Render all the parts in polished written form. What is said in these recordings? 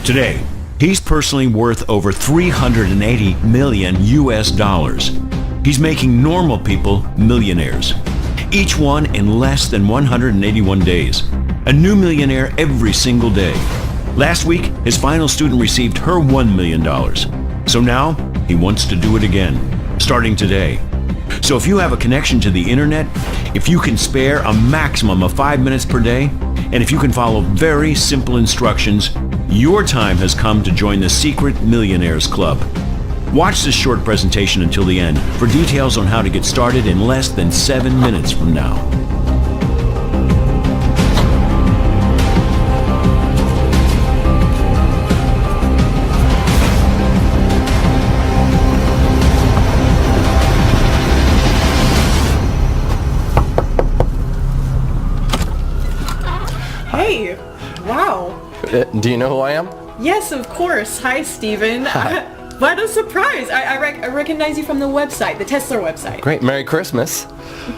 Today, he's personally worth over $380 million US. He's making normal people millionaires. Each one in less than 181 days. A new millionaire every single day. Last week, his final student received her $1 million. So now, he wants to do it again, starting today. So if you have a connection to the internet, if you can spare a maximum of 5 minutes per day, and if you can follow very simple instructions, your time has come to join the Secret Millionaires Club. Watch this short presentation until the end for details on how to get started in less than 7 minutes from now. Hey, wow. Do you know who I am? Yes, of course. Hi, Steven. Hi. What a surprise. I recognize you from the website, the Tesla website. Great. Merry Christmas.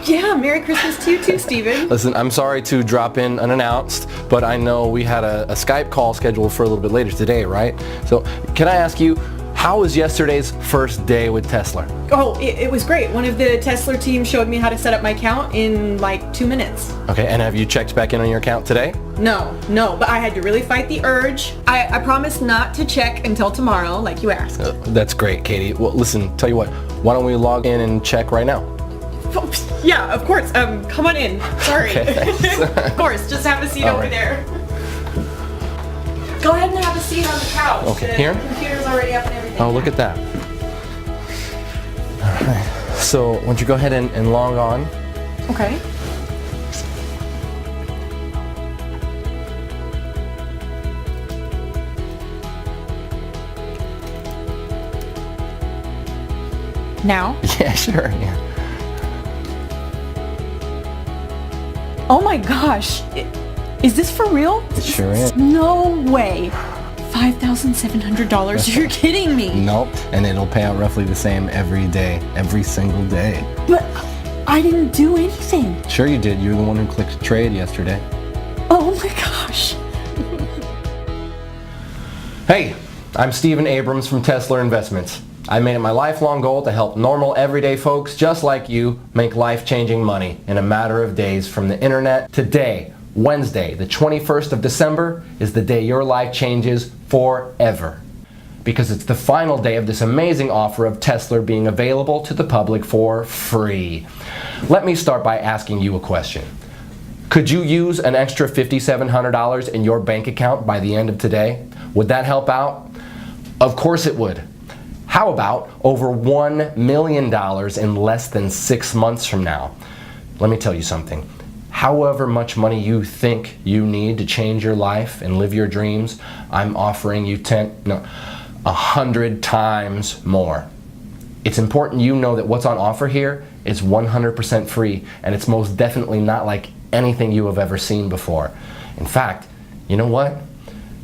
Yeah, Merry Christmas to you too, Steven. Listen, I'm sorry to drop in unannounced, but I know we had a Skype call scheduled for a little bit later today, right? So can I ask you, how was yesterday's first day with Tesla? Oh, it was great. One of the Tesla team showed me how to set up my account in like 2 minutes. Okay, and have you checked back in on your account today? No, but I had to really fight the urge. I promised not to check until tomorrow, like you asked. That's great, Katie. Well, listen, tell you what, why don't we log in and check right now? Oh, yeah, of course. Come on in. Sorry. Okay, thanks. Of course, just have a seat All over right. there. Go ahead and have a seat on the couch. Okay, The here? computer's already up and everything. Oh, look at that. All right. So, why don't you go ahead and log on? Okay. Now? Yeah, sure. Yeah. Oh my gosh. Is this for real? It sure is. No way. $5,700? You're kidding me. Nope. And it'll pay out roughly the same every day, every single day. But I didn't do anything. Sure you did. You're the one who clicked trade yesterday. Oh my gosh. Hey, I'm Steven Abrams from Tesla Investments. I made it my lifelong goal to help normal, everyday folks just like you make life-changing money in a matter of days from the internet. Today, Wednesday, the 21st of December, is the day your life changes forever. Because it's the final day of this amazing offer of Tesla being available to the public for free. Let me start by asking you a question. Could you use an extra $5,700 in your bank account by the end of today? Would that help out? Of course it would. How about over $1 million in less than 6 months from now? Let me tell you something. However much money you think you need to change your life and live your dreams, I'm offering you 100 times more. It's important you know that what's on offer here is 100% free, and it's most definitely not like anything you have ever seen before. In fact, you know what?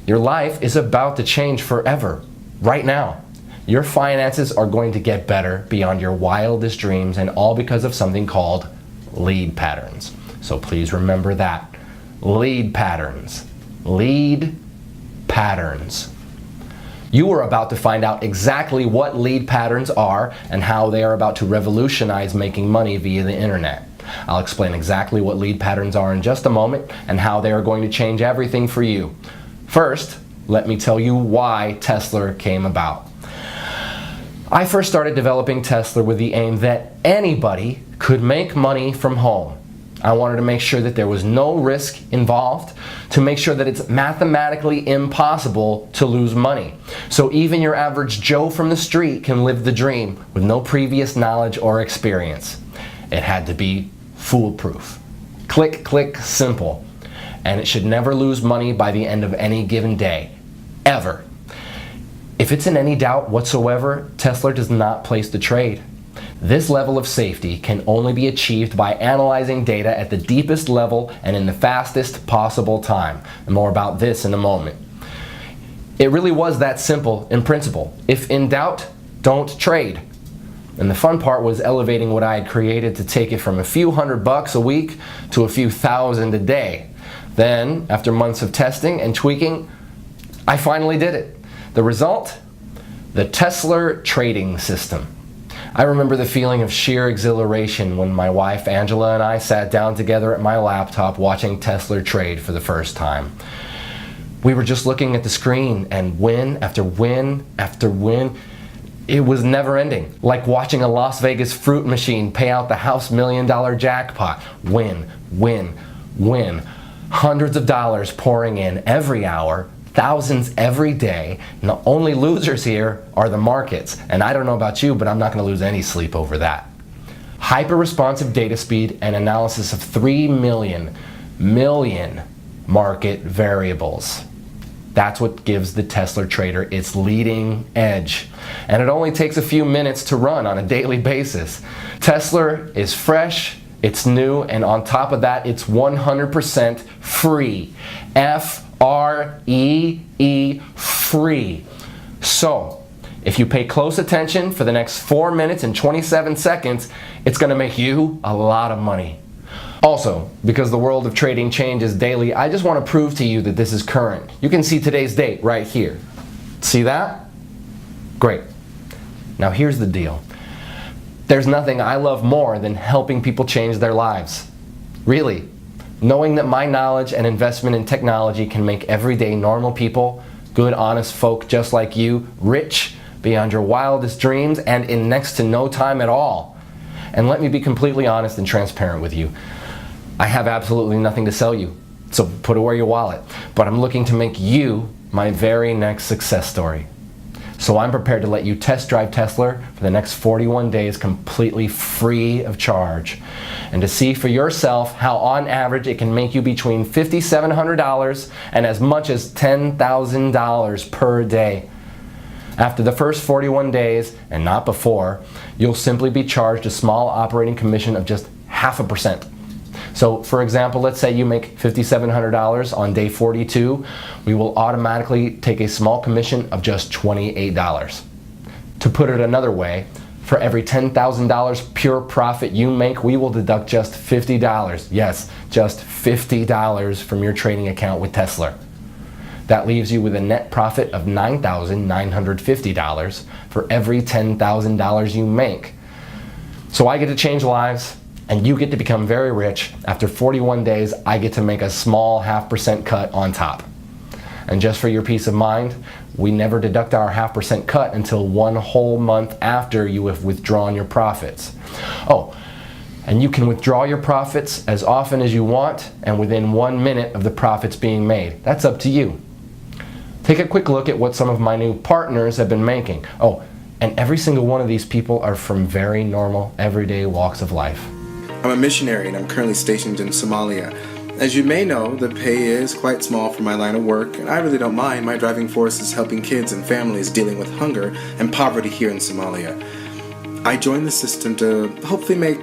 Your life is about to change forever, right now. Your finances are going to get better beyond your wildest dreams, and all because of something called lead patterns. So please remember that. Lead patterns. Lead patterns. You are about to find out exactly what lead patterns are and how they are about to revolutionize making money via the internet. I'll explain exactly what lead patterns are in just a moment and how they are going to change everything for you. First, let me tell you why Tesla came about. I first started developing Tesla with the aim that anybody could make money from home. I wanted to make sure that there was no risk involved, to make sure that it's mathematically impossible to lose money. So even your average Joe from the street can live the dream with no previous knowledge or experience. It had to be foolproof. Click, click, simple. And it should never lose money by the end of any given day. Ever. If it's in any doubt whatsoever, Tesla does not place the trade. This level of safety can only be achieved by analyzing data at the deepest level and in the fastest possible time. And more about this in a moment. It really was that simple in principle. If in doubt, don't trade. And the fun part was elevating what I had created to take it from a few $100 a week to a few thousand a day. Then, after months of testing and tweaking, I finally did it. The result? The Tesla trading system. I remember the feeling of sheer exhilaration when my wife Angela and I sat down together at my laptop watching Tesla trade for the first time. We were just looking at the screen, and win after win after win. It was never ending, like watching a Las Vegas fruit machine pay out the house $1 million jackpot. Win, win, win. Hundreds of dollars pouring in every hour, thousands every day, and the only losers here are the markets. And I don't know about you, but I'm not going to lose any sleep over that. Hyper-responsive data speed and analysis of 3 million market variables. That's what gives the Tesla trader its leading edge. And it only takes a few minutes to run on a daily basis. Tesla is fresh, it's new, and on top of that, it's 100% free. F-R-E-E, free. So, if you pay close attention for the next 4 minutes and 27 seconds, it's going to make you a lot of money. Also, because the world of trading changes daily, I just want to prove to you that this is current. You can see today's date right here. See that? Great. Now here's the deal. There's nothing I love more than helping people change their lives. Really. Knowing that my knowledge and investment in technology can make everyday normal people, good honest folk just like you, rich beyond your wildest dreams and in next to no time at all. And let me be completely honest and transparent with you. I have absolutely nothing to sell you, so put away your wallet. But I'm looking to make you my very next success story. So I'm prepared to let you test drive Tesla for the next 41 days completely free of charge. And to see for yourself how on average it can make you between $5,700 and as much as $10,000 per day. After the first 41 days, and not before, you'll simply be charged a small operating commission of just 0.5%. So for example, let's say you make $5,700 on day 42, we will automatically take a small commission of just $28. To put it another way, for every $10,000 pure profit you make, we will deduct just $50. Yes, just $50 from your trading account with Tesla. That leaves you with a net profit of $9,950 for every $10,000 you make. So I get to change lives, and you get to become very rich. After 41 days, I get to make a small 0.5% cut on top. And just for your peace of mind, we never deduct our 0.5% cut until 1 whole month after you have withdrawn your profits. Oh, and you can withdraw your profits as often as you want and within 1 minute of the profits being made. That's up to you. Take a quick look at what some of my new partners have been making. Oh, and every single one of these people are from very normal, everyday walks of life. I'm a missionary and I'm currently stationed in Somalia. As you may know, the pay is quite small for my line of work, and I really don't mind. My driving force is helping kids and families dealing with hunger and poverty here in Somalia. I joined the system to hopefully make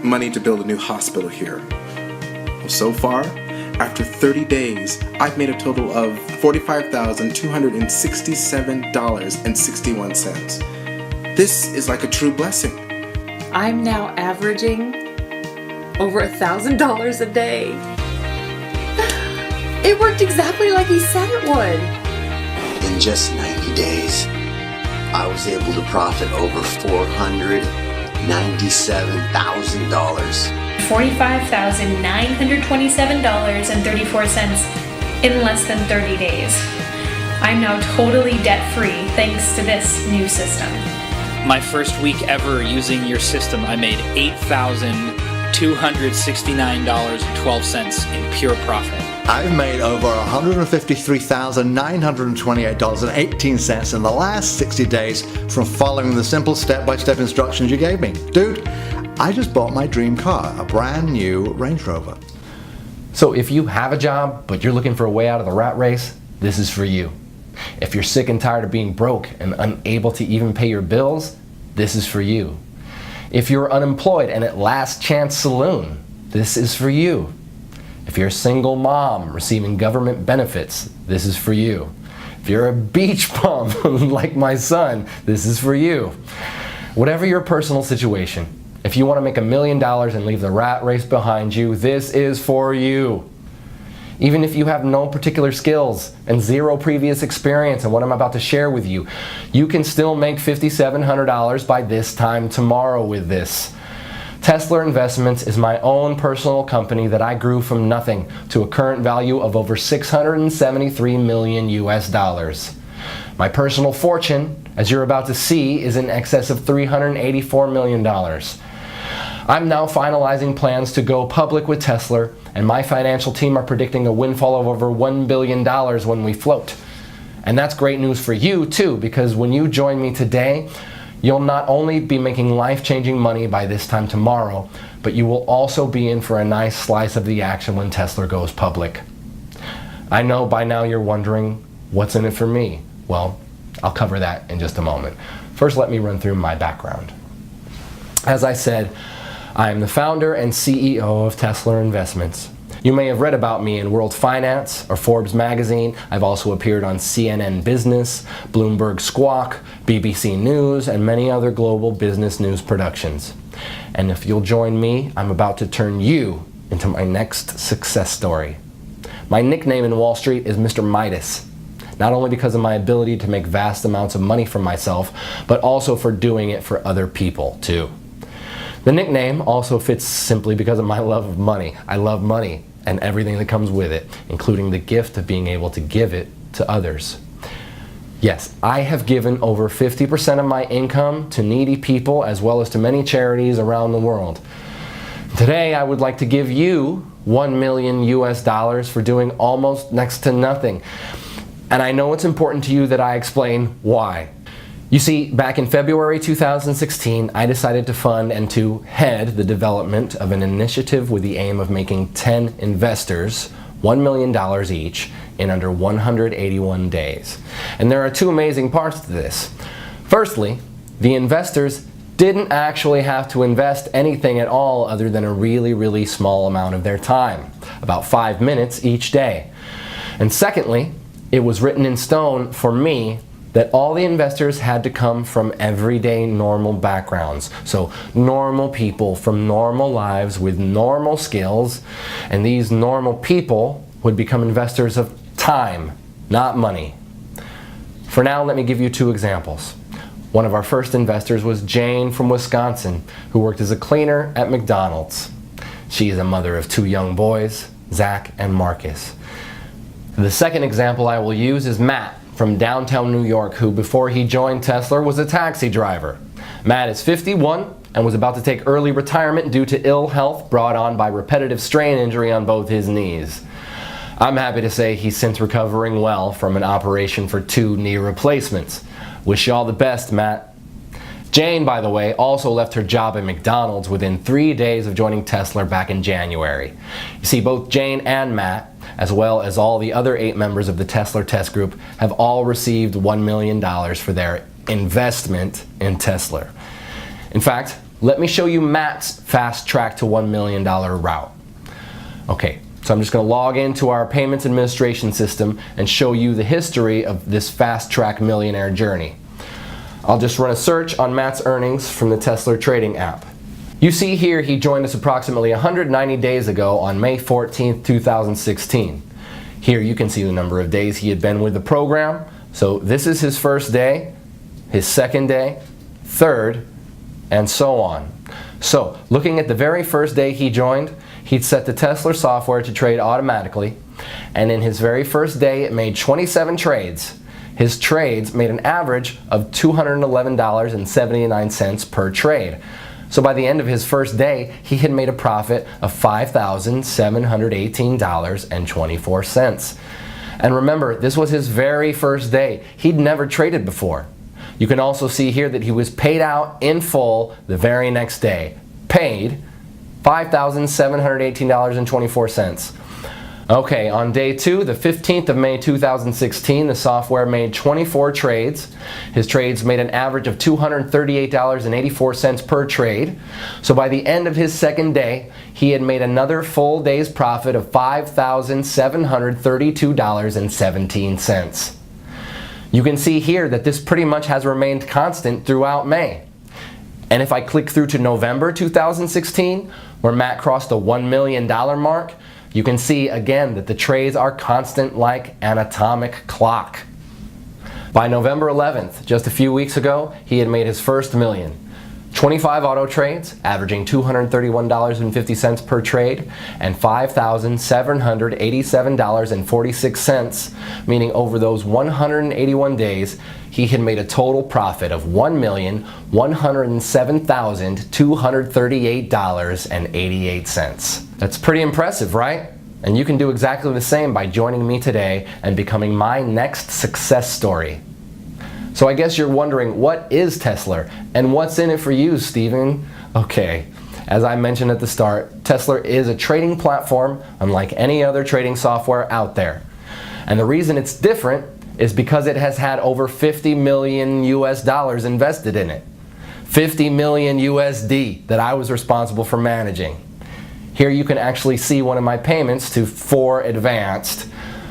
money to build a new hospital here. So far, after 30 days, I've made a total of $45,267.61. This is like a true blessing. I'm now averaging over $1,000 a day. It worked exactly like he said it would. In just 90 days, I was able to profit over $497,000. $45,927.34 in less than 30 days. I'm now totally debt-free thanks to this new system. My first week ever using your system, I made $8,269.12 in pure profit. I've made over $153,928.18 in the last 60 days from following the simple step-by-step instructions you gave me. Dude, I just bought my dream car, a brand new Range Rover. So if you have a job, but you're looking for a way out of the rat race, this is for you. If you're sick and tired of being broke and unable to even pay your bills, this is for you. If you're unemployed and at Last Chance Saloon, this is for you. If you're a single mom receiving government benefits, this is for you. If you're a beach bum like my son, this is for you. Whatever your personal situation, if you want to make $1 million and leave the rat race behind you, this is for you. Even if you have no particular skills and zero previous experience in what I'm about to share with you, you can still make $5,700 by this time tomorrow with this. Tesla Investments is my own personal company that I grew from nothing to a current value of over 673 million US dollars. My personal fortune, as you're about to see, is in excess of $384 million. I'm now finalizing plans to go public with Tesla, and my financial team are predicting a windfall of over $1 billion when we float. And that's great news for you too, because when you join me today, you'll not only be making life-changing money by this time tomorrow, but you will also be in for a nice slice of the action when Tesla goes public. I know by now you're wondering, what's in it for me? Well, I'll cover that in just a moment. First, let me run through my background. As I said, I am the founder and CEO of Tesla Investments. You may have read about me in World Finance or Forbes magazine. I've also appeared on CNN Business, Bloomberg Squawk, BBC News, and many other global business news productions. And if you'll join me, I'm about to turn you into my next success story. My nickname in Wall Street is Mr. Midas, not only because of my ability to make vast amounts of money for myself, but also for doing it for other people too. The nickname also fits simply because of my love of money. I love money and everything that comes with it, including the gift of being able to give it to others. Yes, I have given over 50% of my income to needy people as well as to many charities around the world. Today, I would like to give you $1 million US dollars for doing almost next to nothing. And I know it's important to you that I explain why. You see, back in February 2016, I decided to fund and to head the development of an initiative with the aim of making 10 investors $1 million each in under 181 days. And there are two amazing parts to this. Firstly, the investors didn't actually have to invest anything at all other than a really small amount of their time, about 5 minutes each day. And secondly, it was written in stone for me that all the investors had to come from everyday normal backgrounds. So normal people from normal lives with normal skills, and these normal people would become investors of time, not money. For now, let me give you two examples. One of our first investors was Jane from Wisconsin, who worked as a cleaner at McDonald's. She is a mother of 2 young boys, Zach and Marcus. The second example I will use is Matt from downtown New York, who before he joined Tesla was a taxi driver. Matt is 51 and was about to take early retirement due to ill health brought on by repetitive strain injury on both his knees. I'm happy to say he's since recovering well from an operation for 2 knee replacements. Wish you all the best, Matt. Jane, by the way, also left her job at McDonald's within 3 days of joining Tesla back in January. You see, both Jane and Matt, as well as all the other 8 members of the Tesla Test Group, have all received $1 million for their investment in Tesla. In fact, let me show you Matt's fast track to $1 million route. Okay, so I'm just going to log into our payments administration system and show you the history of this fast track millionaire journey. I'll just run a search on Matt's earnings from the Tesla trading app. You see here he joined us approximately 190 days ago on May 14th, 2016. Here you can see the number of days he had been with the program. So this is his first day, his second day, third, and so on. So looking at the very first day he joined, he'd set the Tesla software to trade automatically, and in his very first day it made 27 trades. His trades made an average of $211.79 per trade. So by the end of his first day, he had made a profit of $5,718.24. And remember, this was his very first day. He'd never traded before. You can also see here that he was paid out in full the very next day. Paid $5,718.24. Okay, on day 2, the 15th of May 2016, the software made 24 trades. His trades made an average of $238.84 per trade. So by the end of his second day, he had made another full day's profit of $5,732.17. You can see here that this pretty much has remained constant throughout May. And if I click through to November 2016, where Matt crossed the $1 million mark, You can see again that the trades are constant like an atomic clock. By November 11th, just a few weeks ago, he had made his first million. 25 auto trades, averaging $231.50 per trade, and $5,787.46, meaning over those 181 days, he had made a total profit of $1,107,238.88. That's pretty impressive, right? And you can do exactly the same by joining me today and becoming my next success story. So I guess you're wondering, what is Tesla and what's in it for you, Steven? Okay, as I mentioned at the start, Tesla is a trading platform unlike any other trading software out there. And the reason it's different is because it has had over 50 million US dollars invested in it. 50 million USD that I was responsible for managing. Here you can actually see one of my payments to 4Advanced,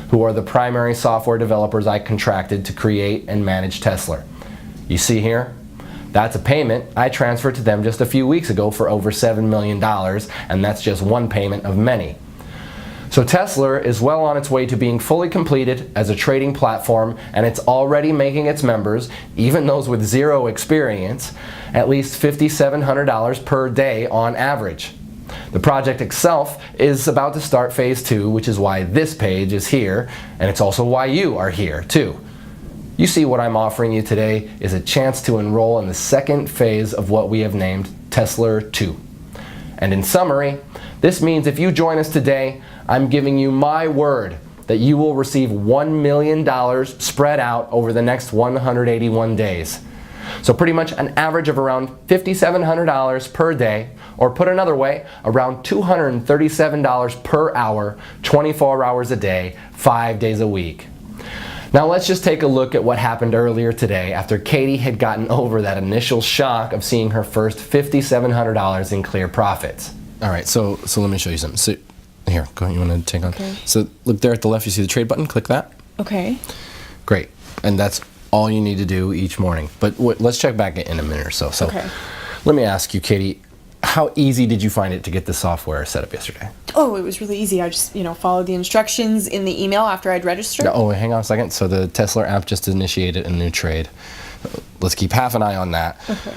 who are the primary software developers I contracted to create and manage Tesla. You see here? That's a payment I transferred to them just a few weeks ago for over $7 million, and that's just one payment of many. So Tesla is well on its way to being fully completed as a trading platform, and it's already making its members, even those with zero experience, at least $5,700 per day on average. The project itself is about to start phase 2, which is why this page is here, and it's also why you are here too. You see, what I'm offering you today is a chance to enroll in the second phase of what we have named Tesla 2. And in summary, this means if you join us today, I'm giving you my word that you will receive $1 million spread out over the next 181 days. So pretty much an average of around $5,700 per day, or put another way, around $237 per hour, 24 hours a day, 5 days a week. Now let's just take a look at what happened earlier today after Katie had gotten over that initial shock of seeing her first $5,700 in clear profits. All right, so let me show you something. So here, go ahead, you want to take on? Okay. So look there at the left, you see the trade button, click that. Okay. Great, and that's all you need to do each morning. But let's check back in a minute or so. So Okay. Let me ask you, Katie, how easy did you find it to get the software set up yesterday? Oh, it was really easy. I just, followed the instructions in the email after I'd registered. Oh, hang on a second. So the Tesla app just initiated a new trade. Let's keep half an eye on that. Okay.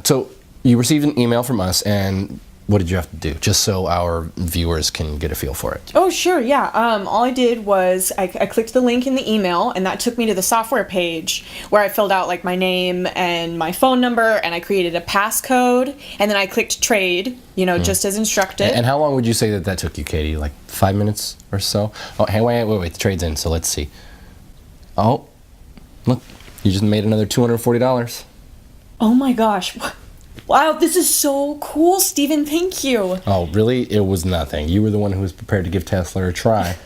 So you received an email from us, and what did you have to do, just so our viewers can get a feel for it? Oh, sure, yeah. All I did was I clicked the link in the email, and that took me to the software page where I filled out like my name and my phone number, and I created a passcode, and then I clicked trade, just as instructed. And how long would you say that took you, Katie? Like 5 minutes or so? Oh, hey, wait, the trade's in, so let's see. Oh, look, you just made another $240. Oh my gosh. Wow, this is so cool, Steven. Thank you. Oh, really? It was nothing. You were the one who was prepared to give Tesla a try.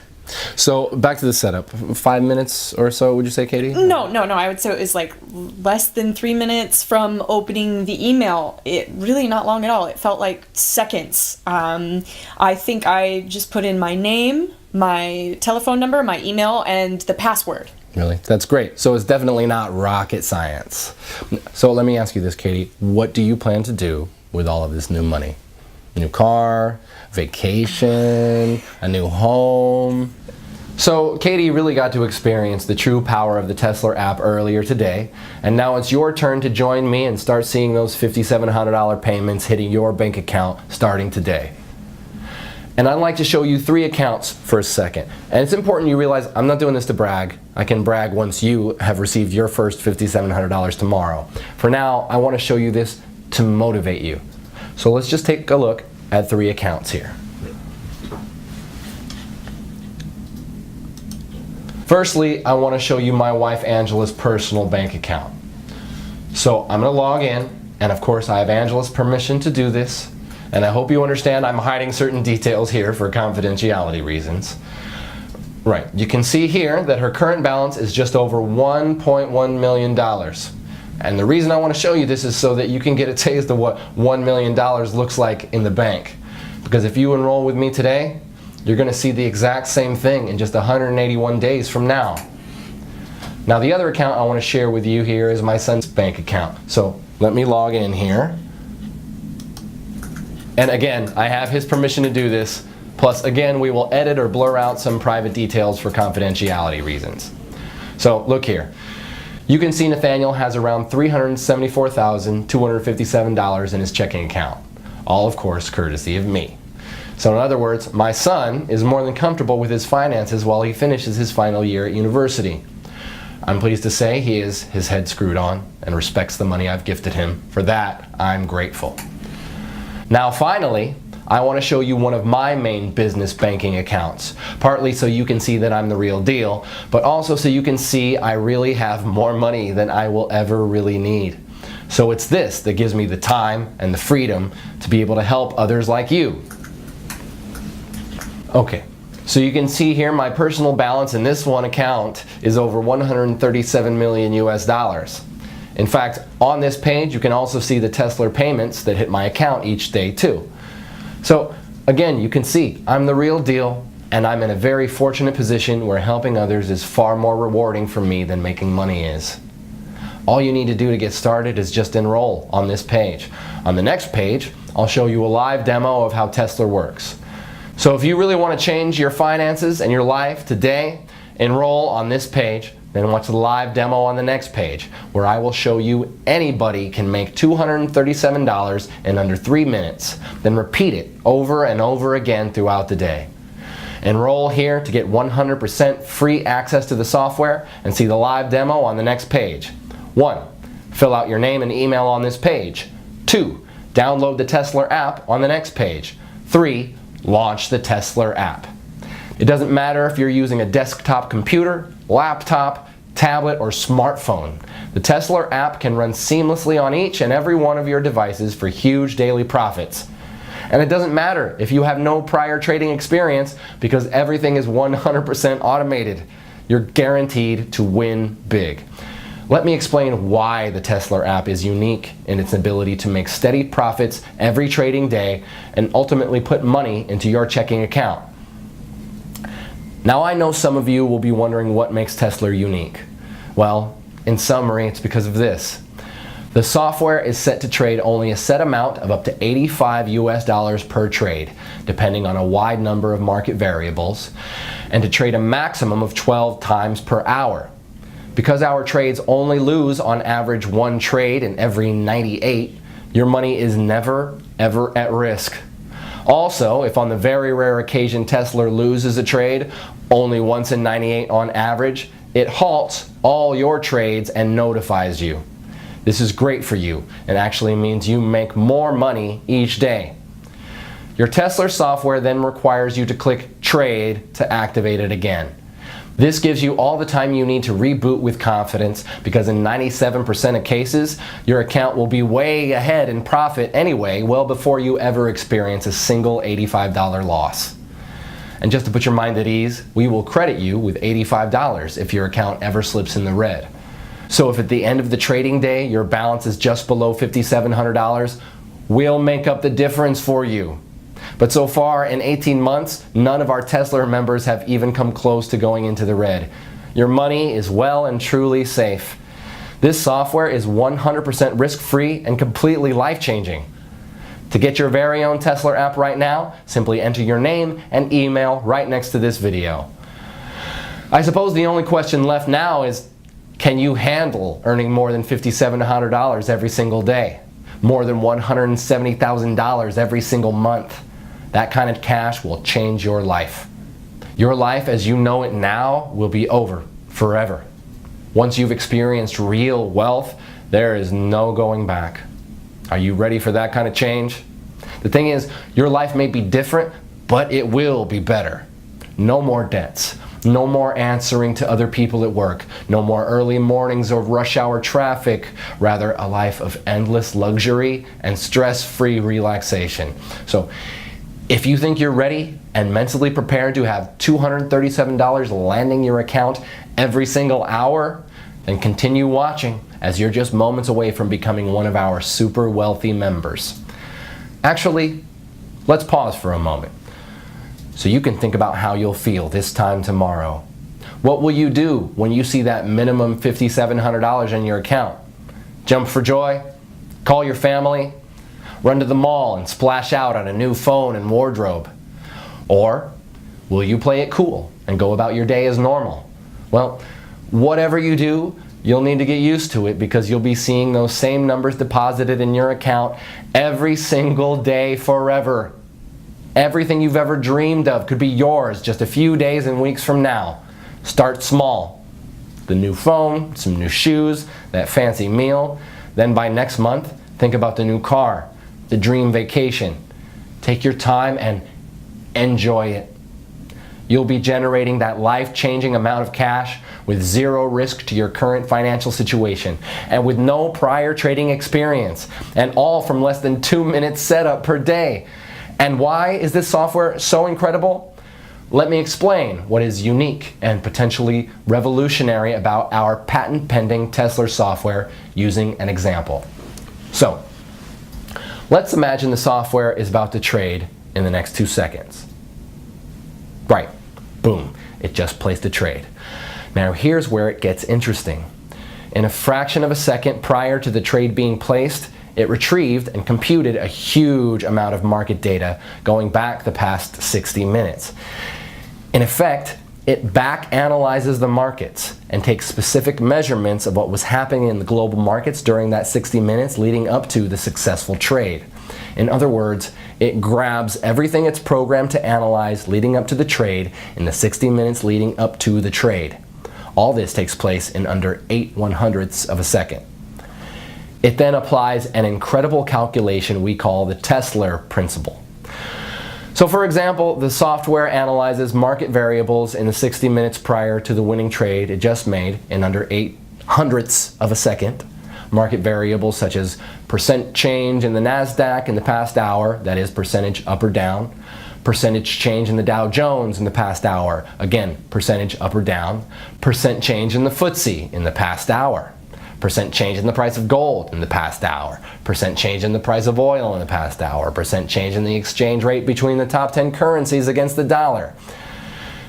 So, back to the setup. 5 minutes or so, would you say, Katie? No. I would say it was like less than 3 minutes from opening the email. It really not long at all. It felt like seconds. I think I just put in my name, my telephone number, my email, and the password. Really? That's great. So it's definitely not rocket science. So let me ask you this, Katie. What do you plan to do with all of this new money? A new car, vacation, a new home? So Katie really got to experience the true power of the Tesla app earlier today, and now it's your turn to join me and start seeing those $5,700 payments hitting your bank account starting today. And I'd like to show you 3 accounts for a second. And it's important you realize I'm not doing this to brag. I can brag once you have received your first $5,700 tomorrow. For now, I want to show you this to motivate you. So let's just take a look at 3 accounts here. Firstly, I want to show you my wife Angela's personal bank account. So I'm going to log in, and of course I have Angela's permission to do this. And I hope you understand I'm hiding certain details here for confidentiality reasons. Right, you can see here that her current balance is just over $1.1 million. And the reason I want to show you this is so that you can get a taste of what $1 million looks like in the bank. Because if you enroll with me today, you're going to see the exact same thing in just 181 days from now. Now the other account I want to share with you here is my son's bank account. So let me log in here. And again, I have his permission to do this, Plus, again, we will edit or blur out some private details for confidentiality reasons. So, look here. You can see Nathaniel has around $374,257 in his checking account. All, of course, courtesy of me. So in other words, my son is more than comfortable with his finances while he finishes his final year at university. I'm pleased to say he has his head screwed on and respects the money I've gifted him. For that, I'm grateful. Now finally, I want to show you one of my main business banking accounts, partly so you can see that I'm the real deal, but also so you can see I really have more money than I will ever really need. So it's this that gives me the time and the freedom to be able to help others like you. Okay, so you can see here my personal balance in this one account is over 137 million US dollars. In fact, on this page you can also see the Tesla payments that hit my account each day too. So again, you can see I'm the real deal, and I'm in a very fortunate position where helping others is far more rewarding for me than making money is. All you need to do to get started is just enroll on this page. On the next page, I'll show you a live demo of how Tesla works. So if you really want to change your finances and your life today, enroll on this page, then watch the live demo on the next page, where I will show you anybody can make $237 in under 3 minutes, then repeat it over and over again throughout the day. Enroll here to get 100% free access to the software and see the live demo on the next page. 1. Fill out your name and email on this page. 2. Download the Tesla app on the next page. 3. Launch the Tesla app. It doesn't matter if you're using a desktop computer, laptop, tablet, or smartphone. The Tesla app can run seamlessly on each and every one of your devices for huge daily profits. And it doesn't matter if you have no prior trading experience, because everything is 100% automated. You're guaranteed to win big. Let me explain why the Tesla app is unique in its ability to make steady profits every trading day and ultimately put money into your checking account. Now I know some of you will be wondering what makes Tesla unique. Well, in summary, it's because of this. The software is set to trade only a set amount of up to $85 US per trade, depending on a wide number of market variables, and to trade a maximum of 12 times per hour. Because our trades only lose on average 1 trade in every 98, your money is never, ever at risk. Also, if on the very rare occasion Tesla loses a trade, only once in 98 on average, it halts all your trades and notifies you. This is great for you and actually means you make more money each day. Your Tesla software then requires you to click Trade to activate it again. This gives you all the time you need to reboot with confidence, because in 97% of cases, your account will be way ahead in profit anyway, well before you ever experience a single $85 loss. And just to put your mind at ease, we will credit you with $85 if your account ever slips in the red. So if at the end of the trading day your balance is just below $5,700, we'll make up the difference for you. But so far, in 18 months, none of our Tesla members have even come close to going into the red. Your money is well and truly safe. This software is 100% risk-free and completely life-changing. To get your very own Tesla app right now, simply enter your name and email right next to this video. I suppose the only question left now is, can you handle earning more than $5,700 every single day? More than $170,000 every single month? That kind of cash will change your life. Your life as you know it now will be over forever. Once you've experienced real wealth, there is no going back. Are you ready for that kind of change? The thing is, your life may be different, but it will be better. No more debts. No more answering to other people at work. No more early mornings or rush hour traffic. Rather, a life of endless luxury and stress-free relaxation. So, if you think you're ready and mentally prepared to have $237 landing your account every single hour, then continue watching, as you're just moments away from becoming one of our super wealthy members. Actually, let's pause for a moment, so you can think about how you'll feel this time tomorrow. What will you do when you see that minimum $5,700 in your account? Jump for joy? Call your family? Run to the mall and splash out on a new phone and wardrobe? Or will you play it cool and go about your day as normal? Well, whatever you do, you'll need to get used to it because you'll be seeing those same numbers deposited in your account every single day forever. Everything you've ever dreamed of could be yours just a few days and weeks from now. Start small. The new phone, some new shoes, that fancy meal. Then by next month, think about the new car, the dream vacation. Take your time and enjoy it. You'll be generating that life-changing amount of cash with zero risk to your current financial situation and with no prior trading experience, and all from less than 2 minutes setup per day. And why is this software so incredible? Let me explain what is unique and potentially revolutionary about our patent-pending Tesla software using an example. So, let's imagine the software is about to trade in the next 2 seconds. Right, boom, it just placed a trade. Now here's where it gets interesting. In a fraction of a second prior to the trade being placed, it retrieved and computed a huge amount of market data going back the past 60 minutes. In effect, it back analyzes the markets and takes specific measurements of what was happening in the global markets during that 60 minutes leading up to the successful trade. In other words, it grabs everything it's programmed to analyze leading up to the trade in the 60 minutes leading up to the trade. All this takes place in under 8/100ths of a second. It then applies an incredible calculation we call the Tesla principle. So for example, the software analyzes market variables in the 60 minutes prior to the winning trade it just made in under 8/100ths of a second. Market variables such as percent change in the NASDAQ in the past hour, that is percentage up or down, percentage change in the Dow Jones in the past hour, again percentage up or down, percent change in the FTSE in the past hour, percent change in the price of gold in the past hour, percent change in the price of oil in the past hour, percent change in the exchange rate between the top 10 currencies against the dollar.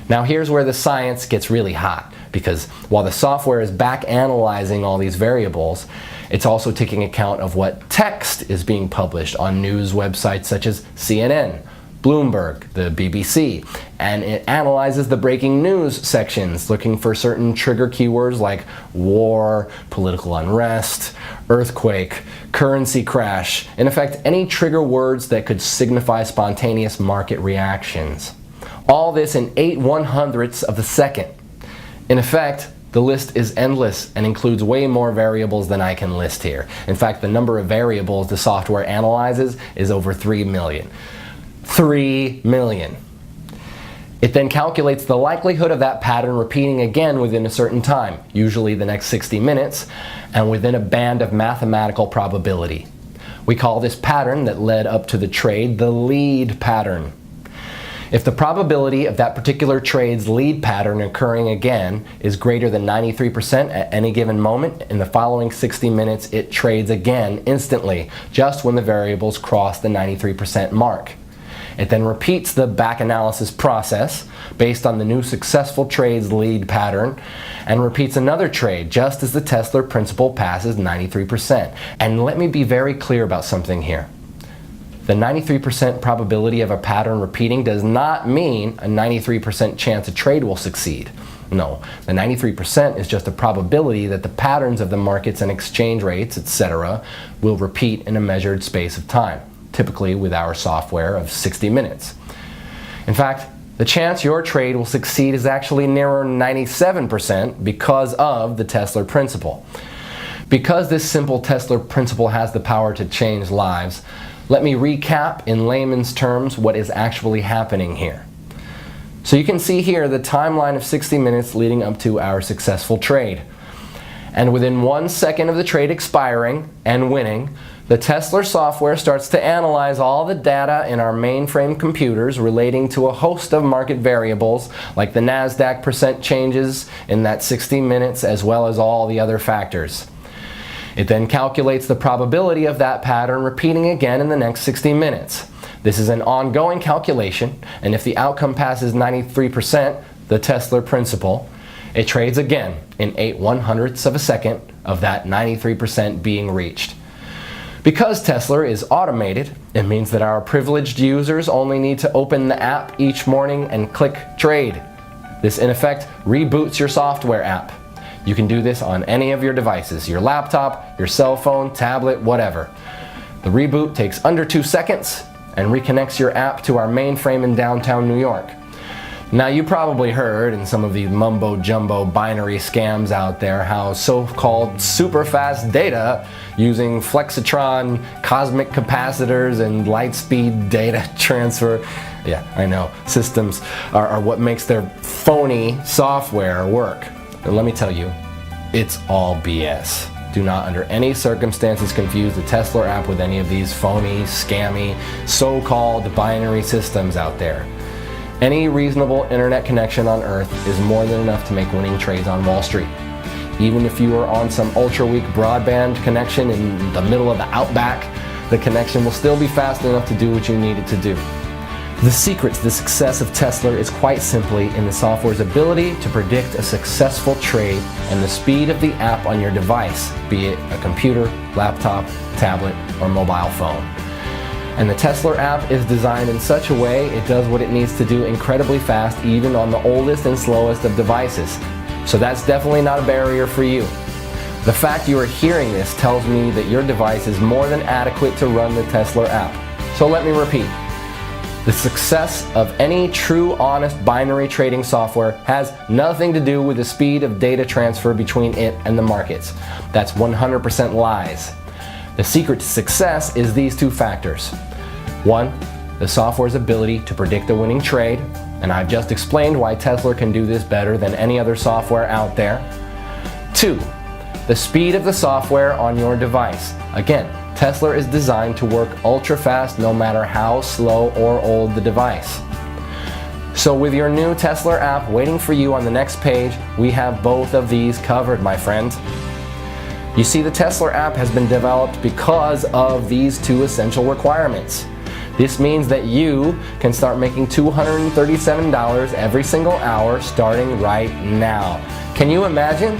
Now here's where the science gets really hot, because while the software is back analyzing all these variables, it's also taking account of what text is being published on news websites such as CNN, Bloomberg, the BBC, and it analyzes the breaking news sections looking for certain trigger keywords like war, political unrest, earthquake, currency crash, in effect any trigger words that could signify spontaneous market reactions. All this in 8/100ths of a second. In effect, the list is endless and includes way more variables than I can list here. In fact, the number of variables the software analyzes is over 3 million. 3 million. It then calculates the likelihood of that pattern repeating again within a certain time, usually the next 60 minutes, and within a band of mathematical probability. We call this pattern that led up to the trade the lead pattern. If the probability of that particular trade's lead pattern occurring again is greater than 93% at any given moment, in the following 60 minutes it trades again instantly, just when the variables cross the 93% mark. It then repeats the back analysis process based on the new successful trade's lead pattern and repeats another trade just as the Tesla principle passes 93%. And let me be very clear about something here. The 93% probability of a pattern repeating does not mean a 93% chance a trade will succeed. No, the 93% is just a probability that the patterns of the markets and exchange rates, etc., will repeat in a measured space of time, typically with our software of 60 minutes. In fact, the chance your trade will succeed is actually nearer 97% because of the Tesla principle. Because this simple Tesla principle has the power to change lives, let me recap in layman's terms what is actually happening here. So you can see here the timeline of 60 minutes leading up to our successful trade. And within 1 second of the trade expiring and winning, the Tesla software starts to analyze all the data in our mainframe computers relating to a host of market variables like the NASDAQ percent changes in that 60 minutes as well as all the other factors. It then calculates the probability of that pattern repeating again in the next 60 minutes. This is an ongoing calculation, and if the outcome passes 93%, the Tesla principle, it trades again in 8/100ths of a second of that 93% being reached. Because Tesla is automated, it means that our privileged users only need to open the app each morning and click trade. This in effect reboots your software app. You can do this on any of your devices, your laptop, your cell phone, tablet, whatever. The reboot takes under 2 seconds and reconnects your app to our mainframe in downtown New York. Now you probably heard in some of the mumbo-jumbo binary scams out there how so-called super fast data using flexitron, cosmic capacitors, and light-speed data transfer, yeah, I know, systems are what makes their phony software work. And let me tell you, it's all BS. Do not under any circumstances confuse the Tesla app with any of these phony, scammy, so-called binary systems out there. Any reasonable internet connection on Earth is more than enough to make winning trades on Wall Street. Even if you are on some ultra-weak broadband connection in the middle of the outback, the connection will still be fast enough to do what you need it to do. The secret to the success of Tesla is quite simply in the software's ability to predict a successful trade and the speed of the app on your device, be it a computer, laptop, tablet, or mobile phone. And the Tesla app is designed in such a way it does what it needs to do incredibly fast even on the oldest and slowest of devices. So that's definitely not a barrier for you. The fact you are hearing this tells me that your device is more than adequate to run the Tesla app. So let me repeat. The success of any true honest binary trading software has nothing to do with the speed of data transfer between it and the markets. That's 100% lies. The secret to success is these two factors. 1, the software's ability to predict a winning trade, and I've just explained why Tesla can do this better than any other software out there. 2, the speed of the software on your device. Again, Tesla is designed to work ultra fast no matter how slow or old the device. So with your new Tesla app waiting for you on the next page, we have both of these covered, my friend. You see, the Tesla app has been developed because of these two essential requirements. This means that you can start making $237 every single hour starting right now. Can you imagine?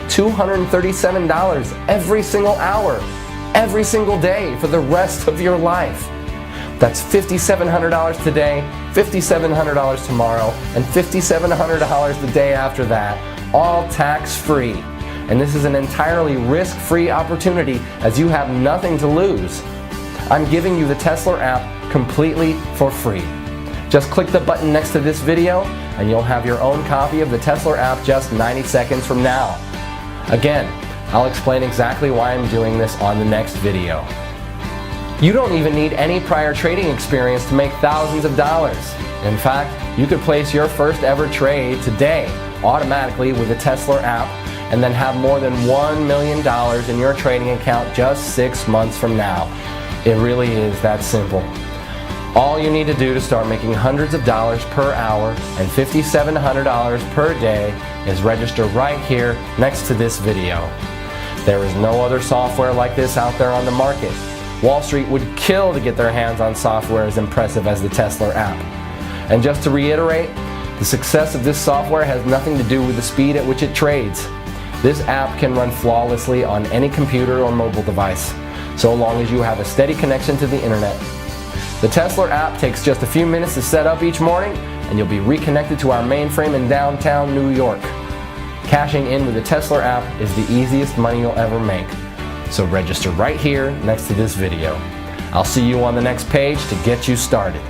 $237 every single hour, every single day for the rest of your life. That's $5,700 today, $5,700 tomorrow, and $5,700 the day after that, all tax-free. And this is an entirely risk-free opportunity as you have nothing to lose. I'm giving you the Tesla app completely for free. Just click the button next to this video and you'll have your own copy of the Tesla app just 90 seconds from now. Again, I'll explain exactly why I'm doing this on the next video. You don't even need any prior trading experience to make thousands of dollars. In fact, you could place your first ever trade today automatically with the Tesla app and then have more than $1 million in your trading account just 6 months from now. It really is that simple. All you need to do to start making hundreds of dollars per hour and $5,700 per day is register right here next to this video. There is no other software like this out there on the market. Wall Street would kill to get their hands on software as impressive as the Tesla app. And just to reiterate, the success of this software has nothing to do with the speed at which it trades. This app can run flawlessly on any computer or mobile device, so long as you have a steady connection to the internet. The Tesla app takes just a few minutes to set up each morning, and you'll be reconnected to our mainframe in downtown New York. Cashing in with the Tesla app is the easiest money you'll ever make. So register right here next to this video. I'll see you on the next page to get you started.